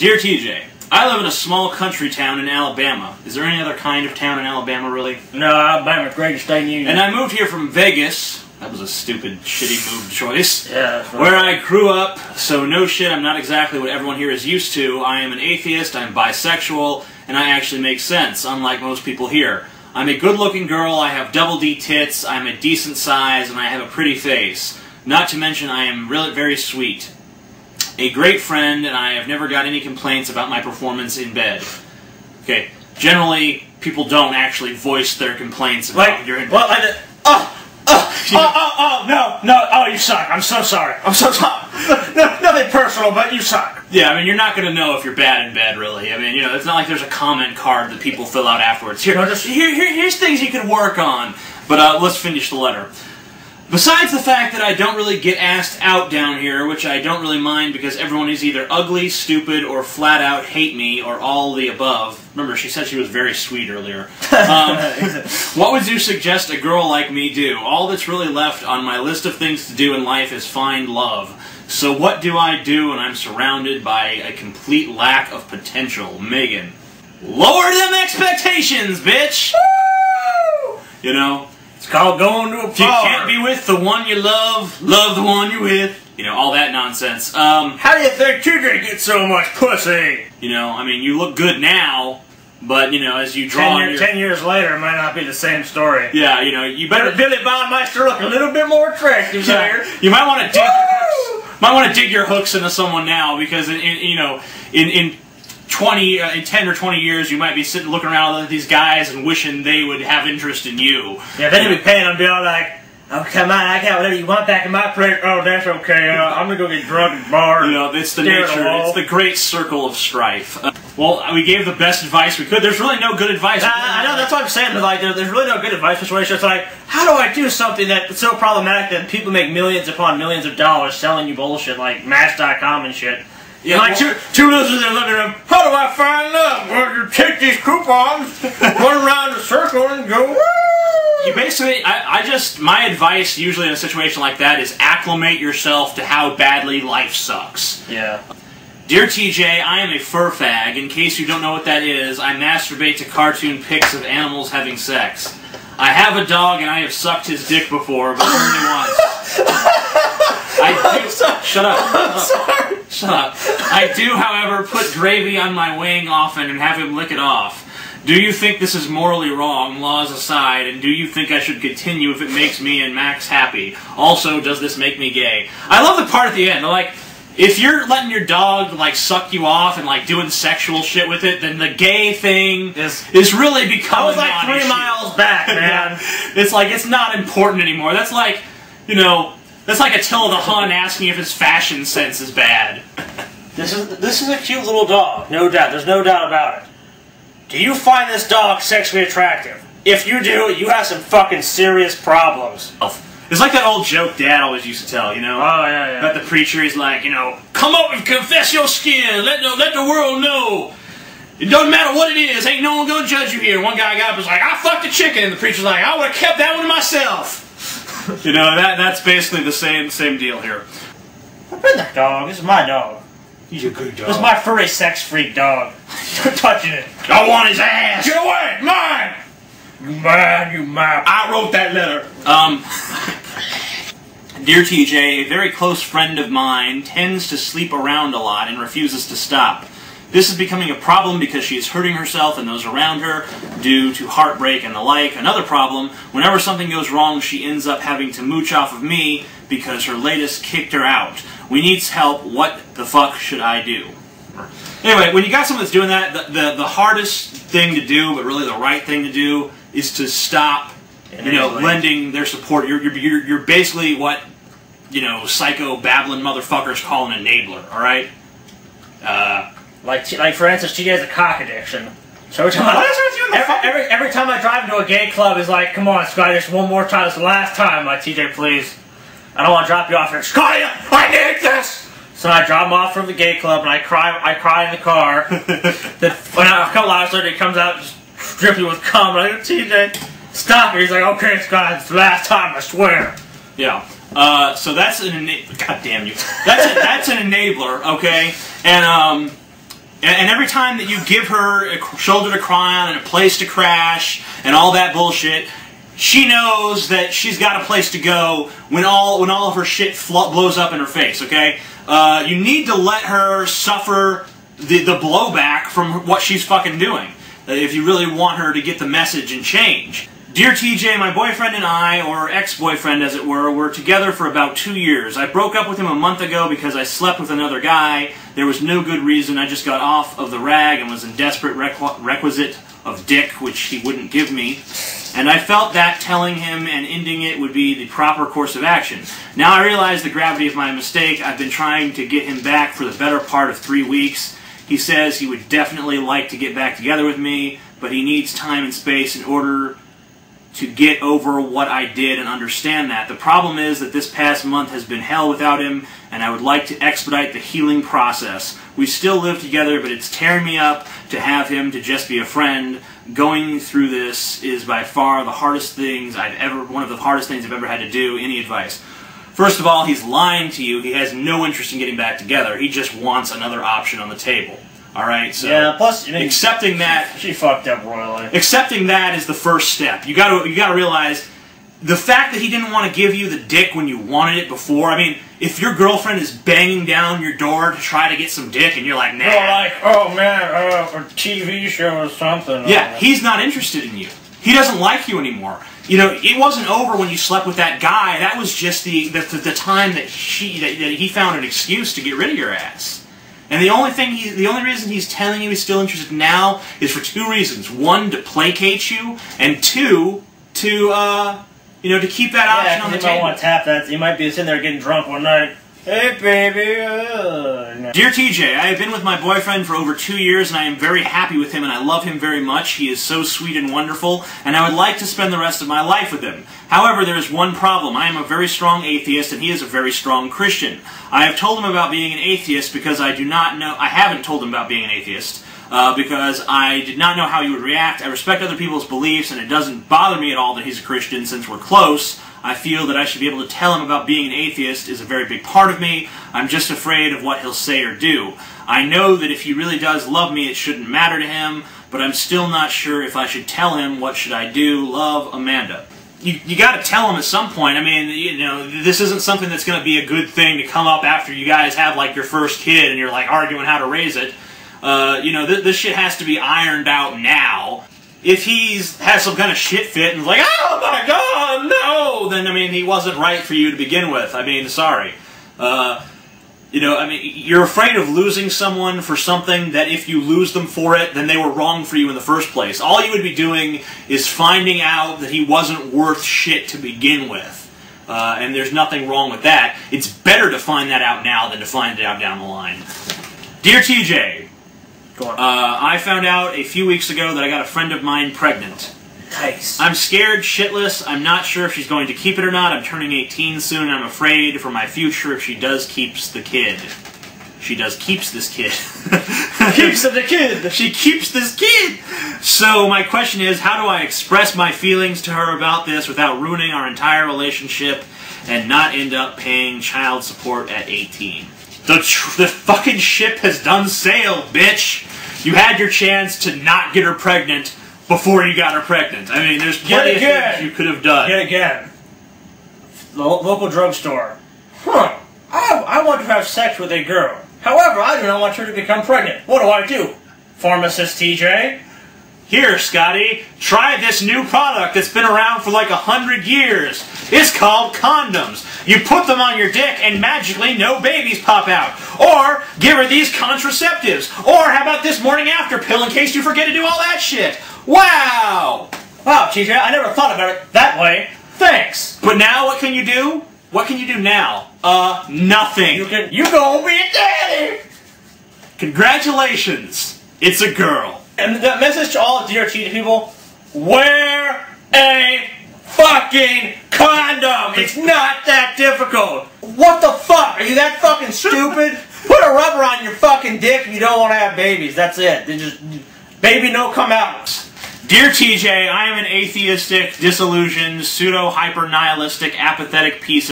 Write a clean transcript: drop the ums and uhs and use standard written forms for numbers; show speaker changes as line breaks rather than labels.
Dear TJ, I live in a small country town in Alabama. Is there any other kind of town in Alabama, really?
No, Alabama's greatest state in the union.
And I moved here from Vegas. That was a stupid, shitty move choice.
Yeah, that's right.
Where I grew up, so no shit, I'm not exactly what everyone here is used to. I am an atheist, I'm bisexual, and I actually make sense, unlike most people here. I'm a good-looking girl, I have double D tits, I'm a decent size, and I have a pretty face. Not to mention I am really very sweet. A great friend, and I have never got any complaints about my performance in bed. Okay, generally, people don't actually voice their complaints about your in bed.
Well, no, you suck. I'm so sorry. I'm so sorry. Nothing personal, but you suck.
Yeah, I mean, you're not going to know if you're bad in bed, really. I mean, you know, it's not like there's a comment card that people fill out afterwards. Here's things you can work on. But let's finish the letter. Besides the fact that I don't really get asked out down here, which I don't really mind because everyone is either ugly, stupid, or flat out hate me, or all the above. Remember, she said she was very sweet earlier. What would you suggest a girl like me do? All that's really left on my list of things to do in life is find love. So what do I do when I'm surrounded by a complete lack of potential? Megan. Lower them expectations, bitch! Woo! You know?
It's called going to a bar.
If you can't be with the one you love, love the one you're with. You know, all that nonsense.
How do you think you're gonna get so much pussy?
You know, I mean, you look good now, but, you know, as you draw on your...
10 years later, it might not be the same story.
Yeah, you know, you better...
Billy Baumeister look a little bit more attractive here.
You might want to dig your hooks. Might want to dig your hooks into someone now, because, in 10 or 20 years, you might be sitting looking around at these guys and wishing they would have interest in you.
Yeah, then you'll be paying them, be all like, oh, come on, I got whatever you want back in my plate. Oh, that's okay. I'm going to go get drunk at the bar.
You know, it's the nature, it's the great circle of strife. Well, we gave the best advice we could. There's really no good advice.
I know, that's what I'm saying. Like, there's really no good advice situation. It's like, how do I do something that's so problematic that people make millions upon millions of dollars selling you bullshit like Match.com and shit? Yeah, like two losers in the living room. How do I find love? Well, you take these coupons, run around the circle, and go woo!
You basically, my advice usually in a situation like that is acclimate yourself to how badly life sucks.
Yeah.
Dear TJ, I am a fur fag. In case you don't know what that is, I masturbate to cartoon pics of animals having sex. I have a dog and I have sucked his dick before, but only once. Shut up. Shut up. I do, however, put gravy on my wing often and have him lick it off. Do you think this is morally wrong, laws aside, and do you think I should continue if it makes me and Max happy? Also, does this make me gay? I love the part at the end. Like, if you're letting your dog, like, suck you off and, like, doing sexual shit with it, then the gay thing is really becoming
I was like 3 miles back, man.
It's like, it's not important anymore. That's like, you know... That's like Attila the Hun asking if his fashion sense is bad.
This is a cute little dog, no doubt. There's no doubt about it. Do you find this dog sexually attractive? If you do, you have some fucking serious problems.
It's like that old joke Dad always used to tell, you know?
Oh, yeah.
About the preacher, he's like, you know, come up and confess your skin, let the world know. It doesn't matter what it is, ain't no one gonna judge you here. One guy got up and was like, I fucked a chicken, and the preacher's like, I would've kept that one to myself. You know, that's basically the same deal here.
I've been that dog. This is my dog.
He's a good dog.
This is my furry sex freak dog. You're touching it.
I want his ass.
Get away! Mine! You mine.
I wrote that letter. Dear TJ, a very close friend of mine tends to sleep around a lot and refuses to stop. This is becoming a problem because she is hurting herself and those around her due to heartbreak and the like. Another problem, whenever something goes wrong, she ends up having to mooch off of me because her latest kicked her out. We need help. What the fuck should I do? Anyway, when you got someone that's doing that, the hardest thing to do, but really the right thing to do, is to stop, lending their support. You're basically what, psycho babbling motherfuckers call an enabler, alright?
Like for instance, she has a cock addiction. So every time I drive into a gay club, it's like, come on, Scotty, just one more time. It's the last time. I'm like, TJ, please. I don't want to drop you off here. Scotty, I need this! So I drop him off from the gay club, and I cry in the car. Then when a couple hours later, he comes out just dripping with cum. I'm like, TJ, stop it. He's like, okay, Scotty, it's the last time, I swear.
Yeah. So that's an enabler. God damn you. That's an enabler, okay? And, And every time that you give her a shoulder to cry on and a place to crash and all that bullshit, she knows that she's got a place to go when all of her shit blows up in her face, okay? You need to let her suffer the blowback from what she's fucking doing if you really want her to get the message and change. Dear TJ, my boyfriend and I, or ex-boyfriend as it were together for about 2 years. I broke up with him a month ago because I slept with another guy. There was no good reason. I just got off of the rag and was in desperate requisite of dick, which he wouldn't give me. And I felt that telling him and ending it would be the proper course of action. Now I realize the gravity of my mistake. I've been trying to get him back for the better part of 3 weeks. He says he would definitely like to get back together with me, but he needs time and space in order to get over what I did and understand that. The problem is that this past month has been hell without him, and I would like to expedite the healing process. We still live together, but it's tearing me up to have him to just be a friend. Going through this is by far one of the hardest things I've ever had to do. Any advice? First of all, he's lying to you. He has no interest in getting back together. He just wants another option on the table. All right, so
yeah. Plus, I mean,
accepting that
she fucked up royally.
Accepting that is the first step. You got to realize the fact that he didn't want to give you the dick when you wanted it before. I mean, if your girlfriend is banging down your door to try to get some dick, and you're like, nah,
like, oh man, a TV show or something.
Yeah, he's not interested in you. He doesn't like you anymore. You know, it wasn't over when you slept with that guy. That was just the time that he found an excuse to get rid of your ass. And the only reason he's telling you he's still interested now is for 2 reasons. 1, to placate you, and 2, to keep that option on the table.
You might want to tap that. You might be sitting there getting drunk one night. Hey, baby.
Dear TJ, I have been with my boyfriend for over 2 years, and I am very happy with him, and I love him very much. He is so sweet and wonderful, and I would like to spend the rest of my life with him. However, there is one problem. I am a very strong atheist, and he is a very strong Christian. I have told him about being an atheist because I haven't told him about being an atheist. Because I did not know how he would react. I respect other people's beliefs, and it doesn't bother me at all that he's a Christian since we're close. I feel that I should be able to tell him about being an atheist is a very big part of me. I'm just afraid of what he'll say or do. I know that if he really does love me, it shouldn't matter to him, but I'm still not sure if I should tell him. What should I do? Love, Amanda. You got to tell him at some point. I mean, you know, this isn't something that's going to be a good thing to come up after you guys have, like, your first kid and you're, like, arguing how to raise it. This shit has to be ironed out now. If he's has some kind of shit fit and is like, oh my god, no, then, I mean, he wasn't right for you to begin with. I mean, sorry. You're afraid of losing someone for something that if you lose them for it, then they were wrong for you in the first place. All you would be doing is finding out that he wasn't worth shit to begin with. And there's nothing wrong with that. It's better to find that out now than to find it out down the line. Dear TJ,
go on.
I found out a few weeks ago that I got a friend of mine pregnant.
Nice.
I'm scared shitless. I'm not sure if she's going to keep it or not. I'm turning 18 soon, and I'm afraid for my future if she does keeps the kid. She does keeps this kid.
Keeps the kid!
She keeps this kid! So my question is, how do I express my feelings to her about this without ruining our entire relationship and not end up paying child support at 18? The fucking ship has done sail, bitch! You had your chance to not get her pregnant before you got her pregnant. I mean, there's plenty of things you could have done.
Yet again. Local drugstore. Huh. I want to have sex with a girl. However, I do not want her to become pregnant. What do? Pharmacist TJ?
Here, Scotty, try this new product that's been around for like 100 years. It's called condoms. You put them on your dick and magically no babies pop out. Or give her these contraceptives. Or how about this morning after pill in case you forget to do all that shit. Wow!
Wow, TJ, I never thought about it that way. Thanks.
But now what can you do? What can you do now? Nothing.
You gonna be a daddy!
Congratulations. It's a girl.
And the message to all dear TJ people, wear a fucking condom! It's not that difficult! What the fuck? Are you that fucking stupid? Put a rubber on your fucking dick if you don't want to have babies. That's it. Baby no come out.
Dear TJ, I am an atheistic, disillusioned, pseudo-hyper-nihilistic, apathetic piece of